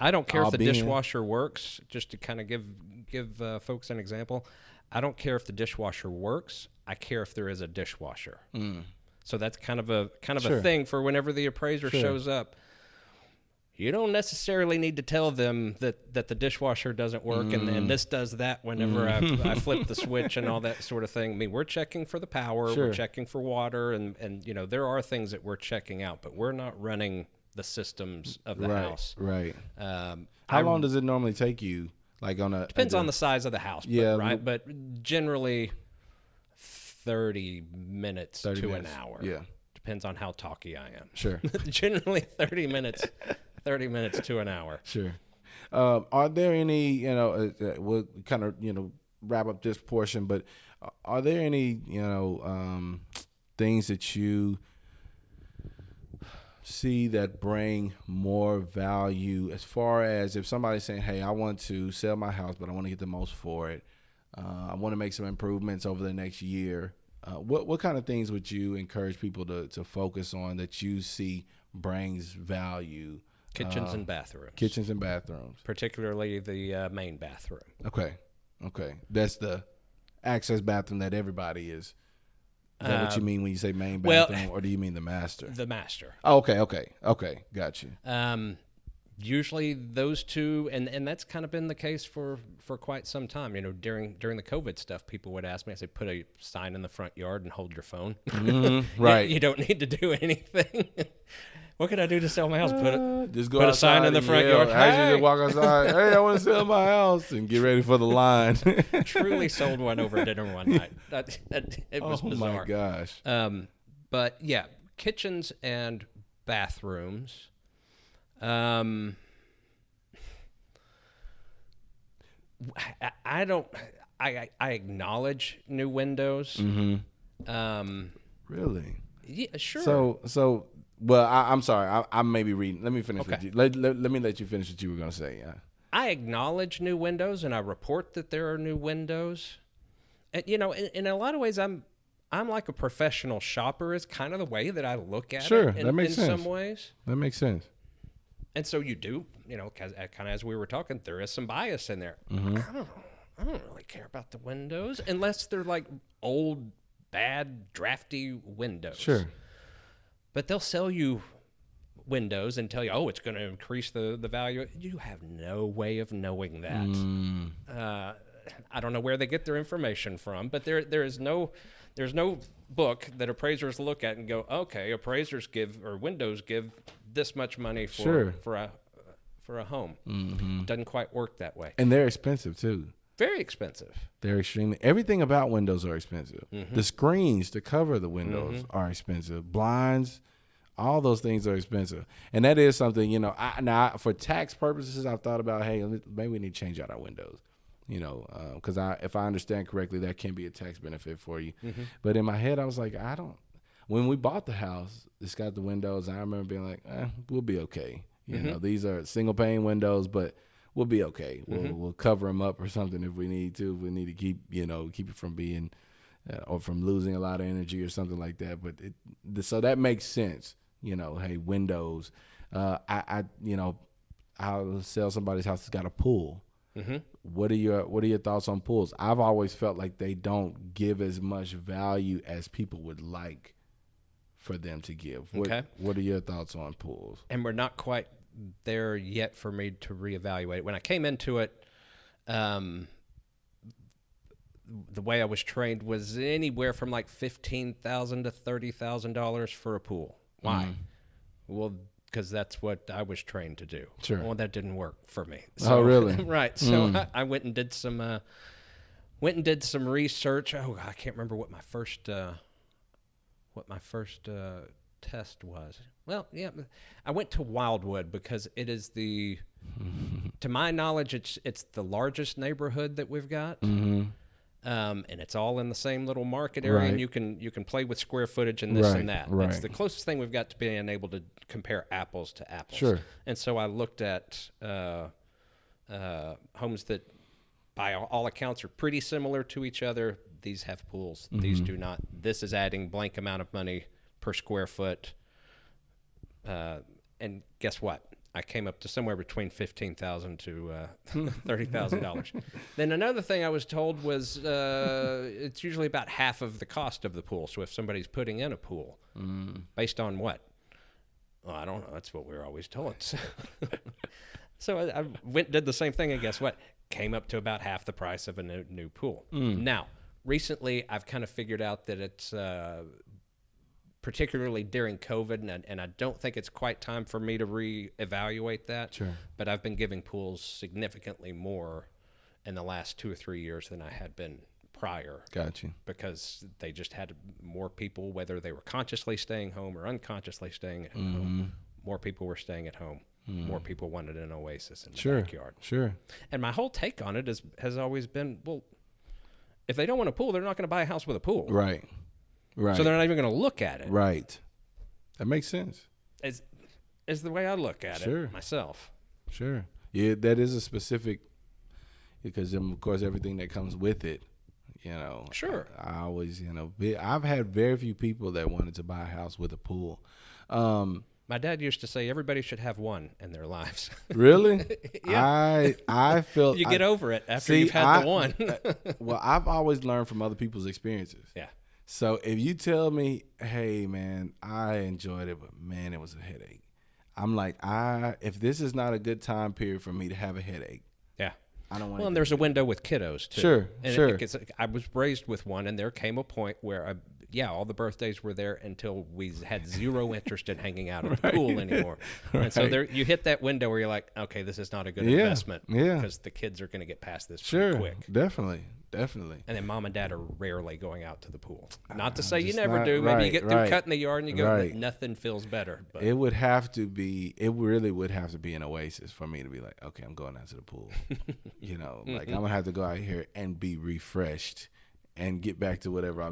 I don't care if the dishwasher works. Just to kind of give folks an example, I don't care if the dishwasher works. I care if there is a dishwasher. So that's kind of a thing for whenever the appraiser shows up. You don't necessarily need to tell them that the dishwasher doesn't work and this does that whenever I flip the switch and all that sort of thing. I mean, we're checking for the power, we're checking for water, and you know, there are things that we're checking out, but we're not running the systems of the house. Right. How long does it normally take you? Like depends on the size of the house, but generally 30 minutes to an hour. Yeah. Depends on how talky I am. Sure. Generally 30 minutes to an hour. Sure. Are there any, we'll kind of, wrap up this portion, but are there any, things that you see that bring more value as far as if somebody's saying, hey, I want to sell my house, but I want to get the most for it. I want to make some improvements over the next year. What kind of things would you encourage people to focus on that you see brings value? Kitchens and bathrooms. Kitchens and bathrooms. Particularly the main bathroom. Okay. That's the access bathroom that everybody is. Is that what you mean when you say main bathroom, or do you mean the master? The master. Oh, okay. Got you. Usually those two, and that's kind of been the case for quite some time. You know, during the COVID stuff, people would ask me, I say, put a sign in the front yard and hold your phone. Right. You don't need to do anything. What could I do to sell my house? Just go put a sign in the front yard. Hey. You just walk outside. Hey, I want to sell my house and get ready for the line. Truly sold one over dinner one night. It was bizarre. Oh my gosh. But yeah, kitchens and bathrooms. I acknowledge new windows. Mm-hmm. Really? Yeah, sure. So. Well, I'm sorry. I may be reading. Let me finish. Okay. Let me let you finish what you were going to say. Yeah. I acknowledge new windows, and I report that there are new windows. And, in a lot of ways, I'm like a professional shopper. Is kind of the way that I look at it. That makes sense. In some ways. That makes sense. And so you do, kind of as we were talking, there is some bias in there. Mm-hmm. I don't really care about the windows unless they're like old, bad, drafty windows. Sure. But they'll sell you windows and tell you, oh, it's going to increase the value. You have no way of knowing that. I don't know where they get their information from, but there's no book that appraisers look at and go, okay, appraisers windows give this much money for a home. Mm-hmm. It doesn't quite work that way. And they're expensive too. Very expensive. They're extremely. Everything about windows are expensive. Mm-hmm. The screens to cover the windows are expensive. Blinds, all those things are expensive. And that is something, for tax purposes, I've thought about, hey, maybe we need to change out our windows. Because if I understand correctly, that can be a tax benefit for you. Mm-hmm. But in my head, I was like, when we bought the house, it's got the windows. I remember being like, we'll be okay. These are single pane windows, but we'll be okay. We'll cover them up or something if we need to. If we need to keep it from being or from losing a lot of energy or something like that. But so that makes sense. Hey, windows. I'll sell somebody's house that's got a pool. Mm-hmm. What are your thoughts on pools? I've always felt like they don't give as much value as people would like for them to give. What are your thoughts on pools? And we're not quite there yet for me to reevaluate. When I came into it, the way I was trained was anywhere from like $15,000 to $30,000 for a pool. Why? Mm-hmm. Well, because that's what I was trained to do. Sure. Well, that didn't work for me. So, oh, really? Right. So I went and did some research. Oh, I can't remember what my first test was. Well, yeah, I went to Wildwood because it is to my knowledge, it's the largest neighborhood that we've got. Mm-hmm. And it's all in the same little market area, and you can play with square footage and this and that. Right. It's the closest thing we've got to being able to compare apples to apples. Sure. And so I looked at homes that, by all accounts, are pretty similar to each other. These have pools. Mm-hmm. These do not. This is adding blank amount of money per square foot. And guess what? I came up to somewhere between $15,000 to $30,000. Then another thing I was told was it's usually about half of the cost of the pool. So if somebody's putting in a pool, based on what? Well, I don't know. That's what we were always told. So I went did the same thing, and guess what? Came up to about half the price of a new pool. Now, recently, I've kind of figured out that it's particularly during COVID, and I don't think it's quite time for me to reevaluate that. Sure. But I've been giving pools significantly more in the last 2 or 3 years than I had been prior. Got you. Because they just had more people, whether they were consciously staying home or unconsciously staying at home. More people were staying at home. More people wanted an oasis in the backyard. Sure. And my whole take on it has always been, well, if they don't want a pool, they're not going to buy a house with a pool. Right. Right. So they're not even going to look at it. Right. That makes sense. Is the way I look at it myself. Sure. Yeah, that is a specific, because of course everything that comes with it, you know. Sure. I always, you know, I've had very few people that wanted to buy a house with a pool. My dad used to say everybody should have one in their lives. Really? Yeah. I feel you get over it after you've had the one. Well, I've always learned from other people's experiences. Yeah. So if you tell me, hey man, I enjoyed it, but man, it was a headache. I'm like, if this is not a good time period for me to have a headache, yeah, I don't want. Well, and there's a window with kiddos too. Sure, and sure. I was raised with one, and there came a point where all the birthdays were there until we had zero interest in hanging out at the pool anymore. And so there, you hit that window where you're like, okay, this is not a good investment. Yeah. Because the kids are going to get past this pretty quick. Definitely. And then mom and dad are rarely going out to the pool. Not to say you never do. Maybe you get through cutting the yard and you go, nothing feels better. But it really would have to be an oasis for me to be like, okay, I'm going out to the pool. You know, like I'm going to have to go out here and be refreshed and get back to whatever I'm